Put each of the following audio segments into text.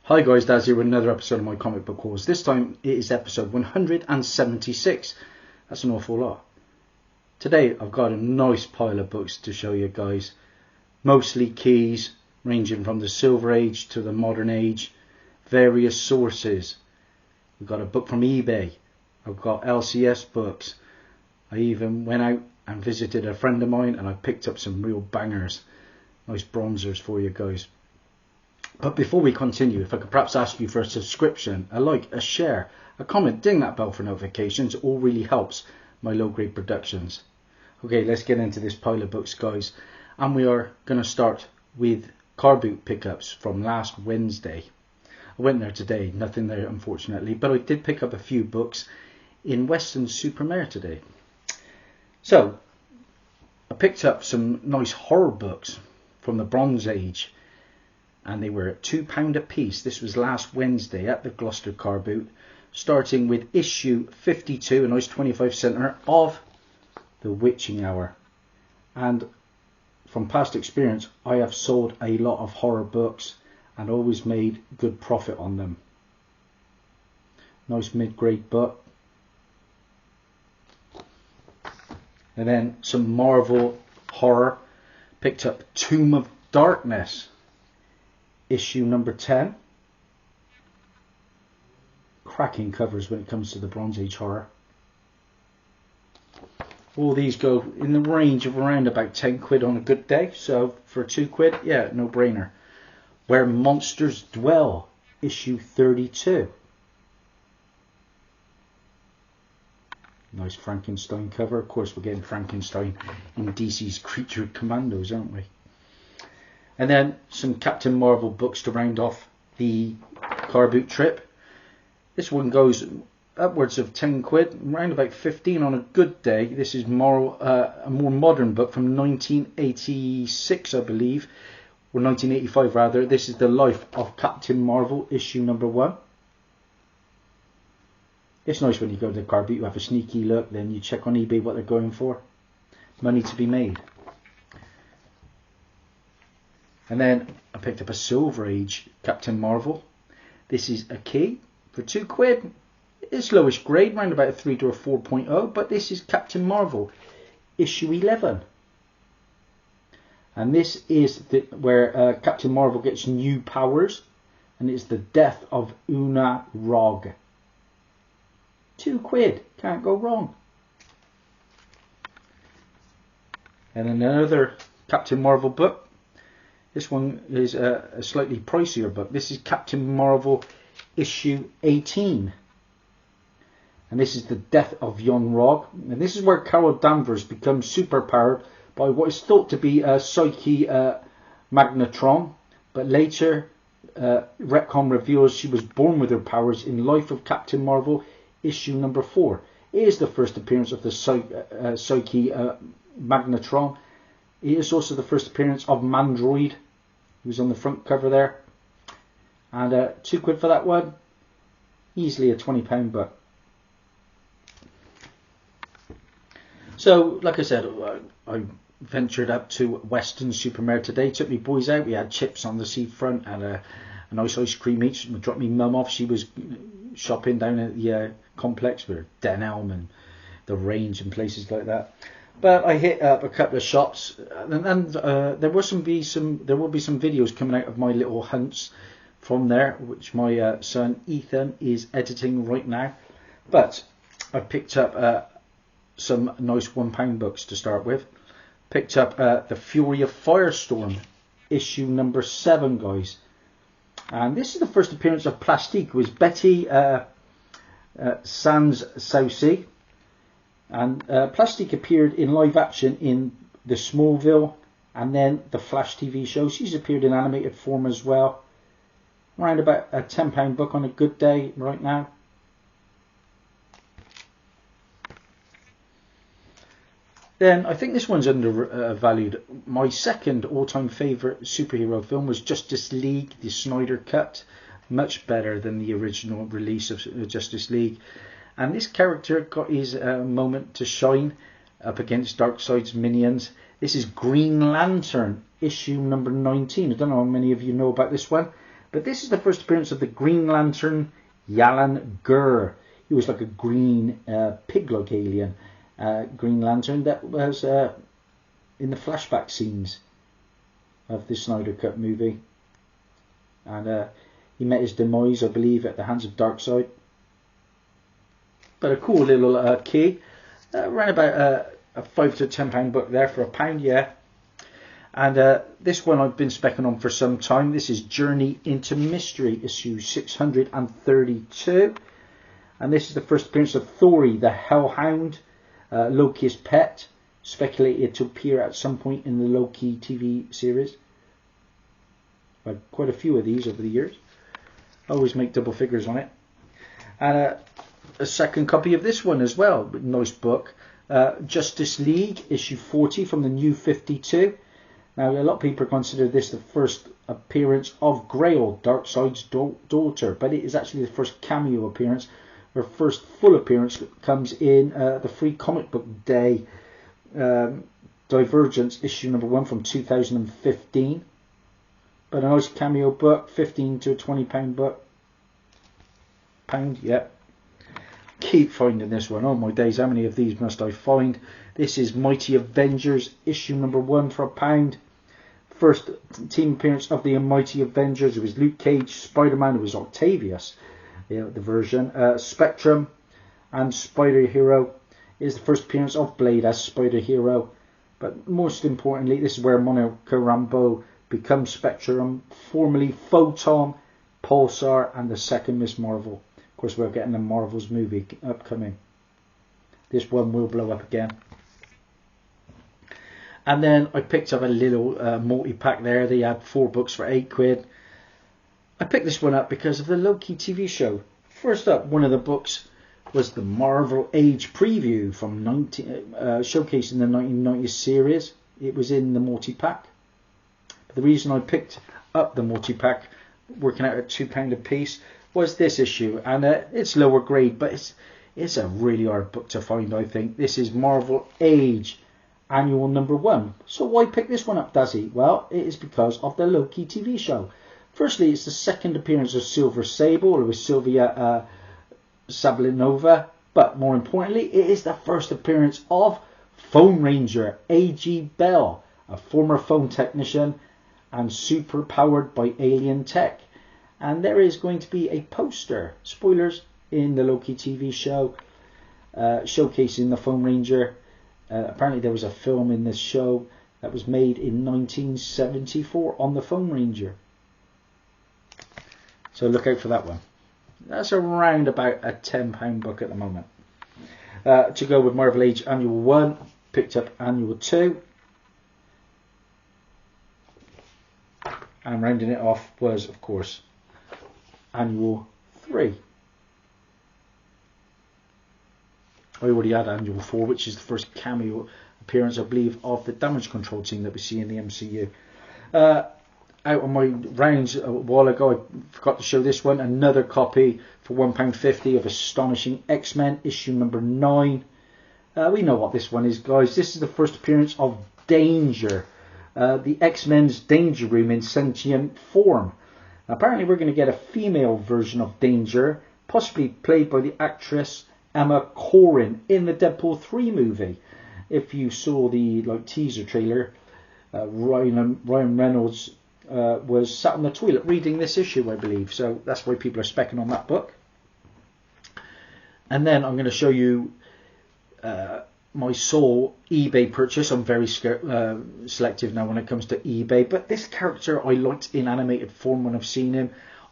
Hi guys, Dazzie with another episode of my comic book hauls. This time it is episode 176. That's an awful lot. Today I've got a nice pile of books to show you guys. Mostly keys, ranging from the Silver Age to the Modern Age. Various sources. We've got a book from eBay. I've got LCS books. I even went out and visited a friend of mine and I picked up some real bangers. Nice bronzers for you guys. But before we continue, if I could perhaps ask you for a subscription, a like, a share, a comment, ding that bell for notifications. It all really helps my low grade productions. Okay, let's get into this pile of books, guys. And we are going to start with car boot pickups from last Wednesday. I went there today, nothing there unfortunately, but I did pick up a few books in Weston Supermare today. So, I picked up some nice horror books from the Bronze Age. And they were at £2 a piece. This was last Wednesday at the Gloucester Car Boot, starting with issue 52, a nice 25-center of The Witching Hour. And from past experience, I have sold a lot of horror books and always made good profit on them. Nice mid-grade book. And then some Marvel horror. Picked up Tomb of Darkness, issue number 10. Cracking covers when it comes to the Bronze Age horror. All these go in the range of around about 10 quid on a good day. So for 2 quid, yeah, no brainer. Where Monsters Dwell, issue 32. Nice Frankenstein cover. Of course, we're getting Frankenstein in DC's Creature Commandos, aren't we? And then some Captain Marvel books to round off the car boot trip. This one goes upwards of 10 quid, around about 15 on a good day. This is a more modern book from 1986, I believe, or 1985 rather. This is The Life of Captain Marvel, issue number 1. It's nice when you go to the car boot, you have a sneaky look, then you check on eBay what they're going for. Money to be made. And then I picked up a Silver Age Captain Marvel. This is a key for 2 quid. It's lowest grade, around about a 3 to a 4.0, but this is Captain Marvel, issue 11. And this is where Captain Marvel gets new powers, and it's the death of Una Rog. 2 quid, can't go wrong. And another Captain Marvel book. This one is a slightly pricier book. This is Captain Marvel issue 18. And this is the death of Yon Rog. And this is where Carol Danvers becomes superpowered by what is thought to be a Psyche Magnetron. But later, retcon reveals she was born with her powers in Life of Captain Marvel issue number 4. It is the first appearance of the Psyche Magnetron. It is also the first appearance of Mandroid, who's on the front cover there. And 2 quid for that one. Easily a £20 book. So, like I said, I ventured up to Weston Supermare today. Took me boys out. We had chips on the seafront and a nice ice cream each. Dropped me mum off. She was shopping down at the complex with Denelm and the Range and places like that. But I hit up a couple of shops, and there will be some videos coming out of my little hunts from there, which my son Ethan is editing right now. But I picked up some nice £1 books to start with. Picked up The Fury of Firestorm, issue number 7, guys. And this is the first appearance of Plastique, who is Betty Sans Saucy. And Plastique appeared in live action in the Smallville and then the Flash TV show. She's appeared in animated form as well. Around about a £10 book on a good day right now. Then I think this one's undervalued. My second all-time favourite superhero film was Justice League, the Snyder Cut. Much better than the original release of Justice League. And this character got his moment to shine up against Darkseid's minions. This is Green Lantern, issue number 19. I don't know how many of you know about this one, but But this is the first appearance of the Green Lantern, Yalan Gur. He was like a green pig-like alien Green Lantern that was in the flashback scenes of the Snyder Cut movie. And he met his demise, I believe, at the hands of Darkseid. But a cool little key. Around about a £5 to £10 book there for £1, yeah. And this one I've been specking on for some time. This is Journey into Mystery, issue 632. And this is the first appearance of Thori, the Hellhound, Loki's pet, speculated to appear at some point in the Loki TV series. I've had quite a few of these over the years. I always make double figures on it. And a second copy of this one as well. Nice book. Justice League, issue 40 from the New 52. Now, a lot of people consider this the first appearance of Grail, Darkseid's daughter, but it is actually the first cameo appearance. Her first full appearance comes in the Free Comic Book Day Divergence, issue number 1 from 2015. But a nice cameo book, £15 to £20 book. Yeah. Keep finding this one. Oh my days, how many of these must I find? This is Mighty Avengers, issue number 1 for £1. First team appearance of the Mighty Avengers. It was Luke Cage, Spider-Man. It was Octavius, the version. Spectrum and Spider-Hero is the first appearance of Blade as Spider-Hero. But most importantly, this is where Monica Rambeau becomes Spectrum, formerly Photon, Pulsar, and the second Miss Marvel. Of course, we're getting a Marvel's movie upcoming. This one will blow up again. And then I picked up a little multi-pack there. They had 4 books for £8. I picked this one up because of the Loki TV show. First up, one of the books was the Marvel Age preview from showcasing the 1990s series. It was in the multi-pack. But the reason I picked up the multi-pack, working out at £2 a piece, was this issue. And it's lower grade, but it's a really hard book to find, I think. This is Marvel Age Annual number 1. So why pick this one up, Dazzie? Well, it is because of the Loki TV show. Firstly, it's the second appearance of Silver Sable, with Sylvia Sablinova. But more importantly, it is the first appearance of Phone Ranger A.G. Bell, a former phone technician and super powered by alien tech. And there is going to be a poster, spoilers, in the Loki TV show showcasing the Phone Ranger. Apparently there was a film in this show that was made in 1974 on the Phone Ranger. So look out for that one. That's around about a £10 book at the moment. To go with Marvel Age Annual 1, picked up Annual 2. And rounding it off was, of course, Annual 3. I already had Annual 4, which is the first cameo appearance, I believe, of the damage control team that we see in the MCU. Out on my rounds a while ago, I forgot to show this one. Another copy for £1.50 of Astonishing X-Men, issue number 9. We know what this one is, guys. This is the first appearance of Danger, the X-Men's Danger Room in sentient form. Apparently we're going to get a female version of Danger, possibly played by the actress Emma Corrin in the Deadpool 3 movie. If you saw the teaser trailer, Ryan Reynolds was sat on the toilet reading this issue, I believe. So that's why people are specking on that book. And then I'm going to show you my sole eBay purchase. I'm very selective now when it comes to eBay. But this character I liked in animated form when I've seen him.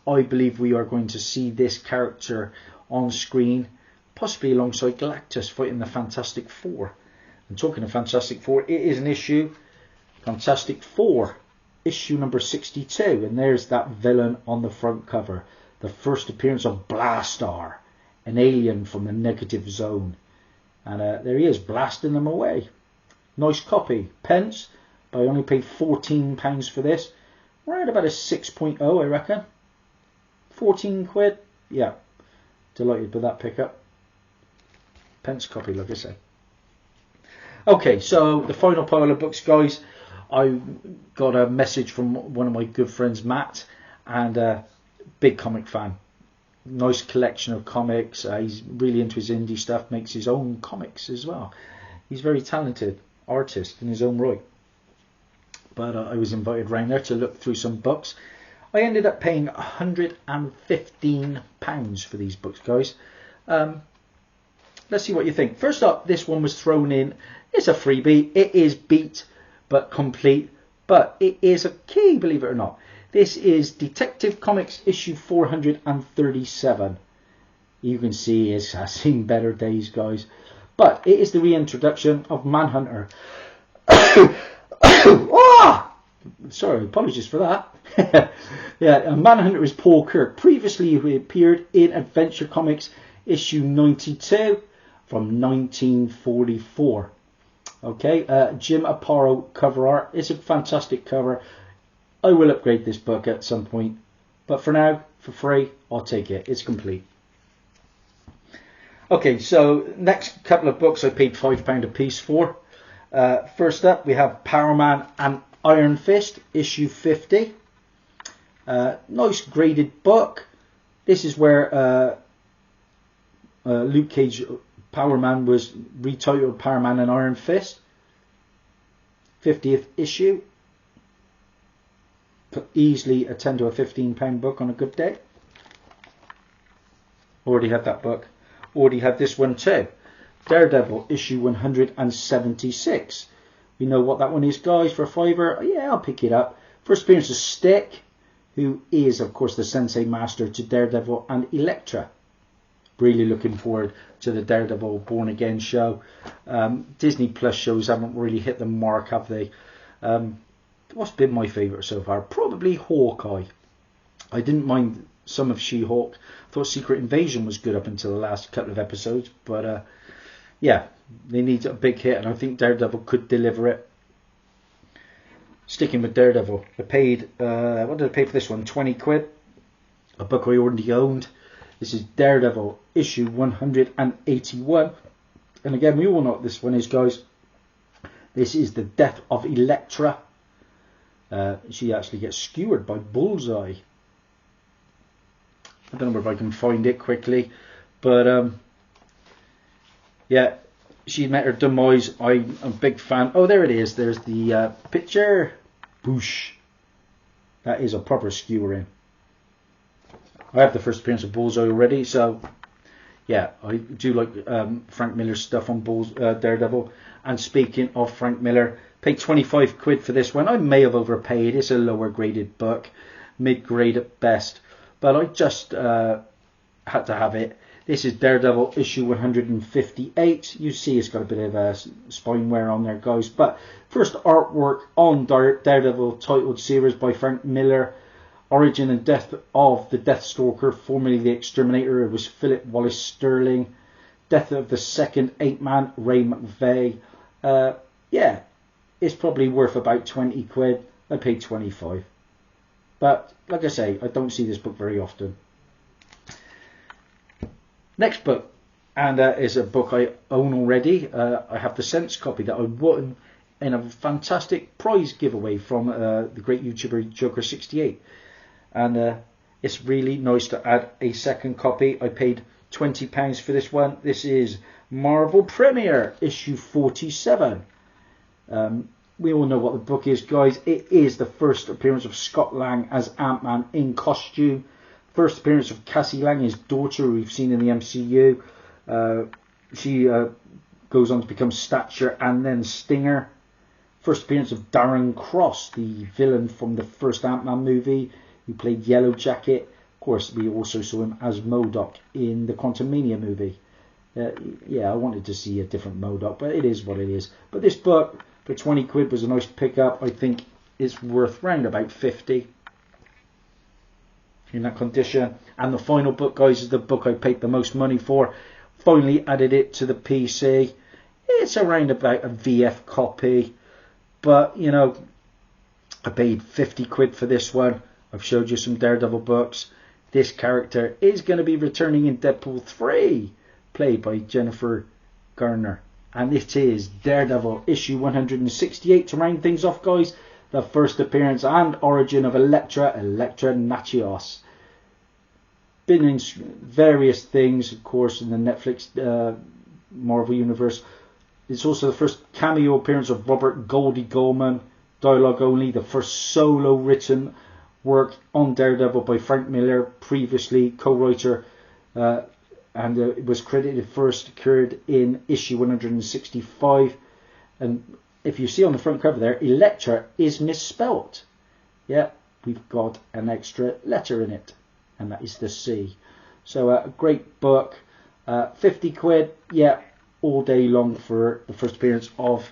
I believe we are going to see this character on screen, possibly alongside Galactus fighting the Fantastic Four. And talking of Fantastic Four, it is an issue, Fantastic Four, issue number 62. And there's that villain on the front cover. The first appearance of Blastar, an alien from the negative zone. And there he is, blasting them away. Nice copy. Pence, but I only paid £14 for this. Right about a 6.0, I reckon. 14 quid. Yeah. Delighted with that pickup. Pence copy, like I say. Okay, so the final pile of books, guys. I got a message from one of my good friends, Matt, and big comic fan. Nice collection of comics. He's really into his indie stuff, makes his own comics as well. He's a very talented artist in his own right. But I was invited round there to look through some books. I ended up paying £115 for these books, guys. Let's see what you think. First up, this one was thrown in. It's a freebie. It is beat but complete, but it is a key, believe it or not. This is Detective Comics issue 437. You can see it has seen better days, guys. But it is the reintroduction of Manhunter. Oh! Sorry, apologies for that. Yeah, Manhunter is Paul Kirk. Previously, he appeared in Adventure Comics issue 92 from 1944. Okay, Jim Aparo cover art. It's a fantastic cover. I will upgrade this book at some point, but for now, for free, I'll take it. It's complete. Okay, so next couple of books I paid £5 a piece for. First up, we have Powerman and Iron Fist, issue 50. Nice graded book. This is where Luke Cage Powerman was retitled Powerman and Iron Fist. 50th issue. Could easily a £10 to a £15 book on a good day. Already had that book. Already had this one too. Daredevil issue 176. We know what that one is, guys, for a £5. Yeah, I'll pick it up. First appearance of Stick, who is, of course, the Sensei Master to Daredevil and Elektra. Really looking forward to the Daredevil Born Again show. Disney Plus shows haven't really hit the mark, have they? What's been my favourite so far? Probably Hawkeye. I didn't mind some of She-Hulk. I thought Secret Invasion was good up until the last couple of episodes. But yeah, they need a big hit, and I think Daredevil could deliver it. Sticking with Daredevil, I paid, what did I pay for this one? 20 quid. A book I already owned. This is Daredevil issue 181. And again, we all know what this one is, guys. This is the death of Elektra. She actually gets skewered by Bullseye. I don't know if I can find it quickly. But yeah, she met her demise. I'm a big fan. Oh, there it is. There's the picture. Boosh. That is a proper skewering. I have the first appearance of Bullseye already, so yeah, I do like Frank Miller's stuff on Daredevil. And speaking of Frank Miller, paid 25 quid for this one. I may have overpaid. It's a lower graded book, mid-grade at best, but I just had to have it. This is Daredevil issue 158. You see it's got a bit of spine wear on there, guys. But first artwork on Daredevil titled series by Frank Miller. Origin and death of the Deathstalker, formerly the Exterminator. It was Philip Wallace Sterling. Death of the second Ape-Man, Ray McVeigh. Yeah, it's probably worth about 20 quid. I paid 25. But like I say, I don't see this book very often. Next book, and is a book I own already. I have the Sense copy that I won in a fantastic prize giveaway from the great YouTuber Joker68. And it's really nice to add a second copy. I paid £20 for this one. This is Marvel Premiere issue 47. We all know what the book is, guys. It is the first appearance of Scott Lang as Ant-Man in costume. First appearance of Cassie Lang, his daughter, who we've seen in the MCU. She goes on to become Stature and then Stinger. First appearance of Darren Cross, the villain from the first Ant-Man movie, who played Yellow Jacket. Of course, we also saw him as MODOK in the Quantumania movie. Yeah, I wanted to see a different MODOK, but it is what it is. But this book, for 20 quid, was a nice pickup. I think it's worth round about 50 in that condition. And the final book, guys, is the book I paid the most money for. Finally added it to the PC. It's around about a VF copy. But, you know, I paid 50 quid for this one. I've showed you some Daredevil books. This character is going to be returning in Deadpool 3, played by Jennifer Garner. And it is Daredevil issue 168. To round things off, guys, the first appearance and origin of Elektra Natchios. been in various things, of course, in the Netflix Marvel Universe. It's also the first cameo appearance of Robert Goldie Goldman, dialogue only, the first solo written work on Daredevil by Frank Miller, previously co-writer, and it was credited first occurred in issue 165. And if you see on the front cover there, Elektra is misspelt. Yeah, we've got an extra letter in it, and that is the C. So a great book, 50 quid, yeah, all day long for the first appearance of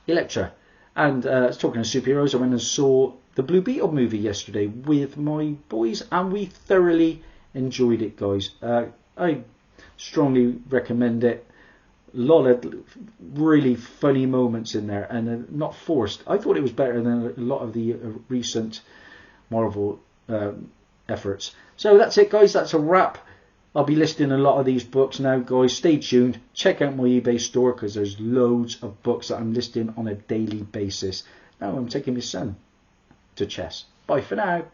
Elektra. And talking of superheroes, I went and saw the Blue Beetle movie yesterday with my boys, and we thoroughly enjoyed it, guys. I strongly recommend it. A lot of really funny moments in there, and not forced. I thought it was better than a lot of the recent Marvel efforts. So that's it, guys. That's a wrap. I'll be listing a lot of these books now, guys. Stay tuned. Check out my eBay store, because there's loads of books that I'm listing on a daily basis. Now I'm taking my son to chess. Bye for now.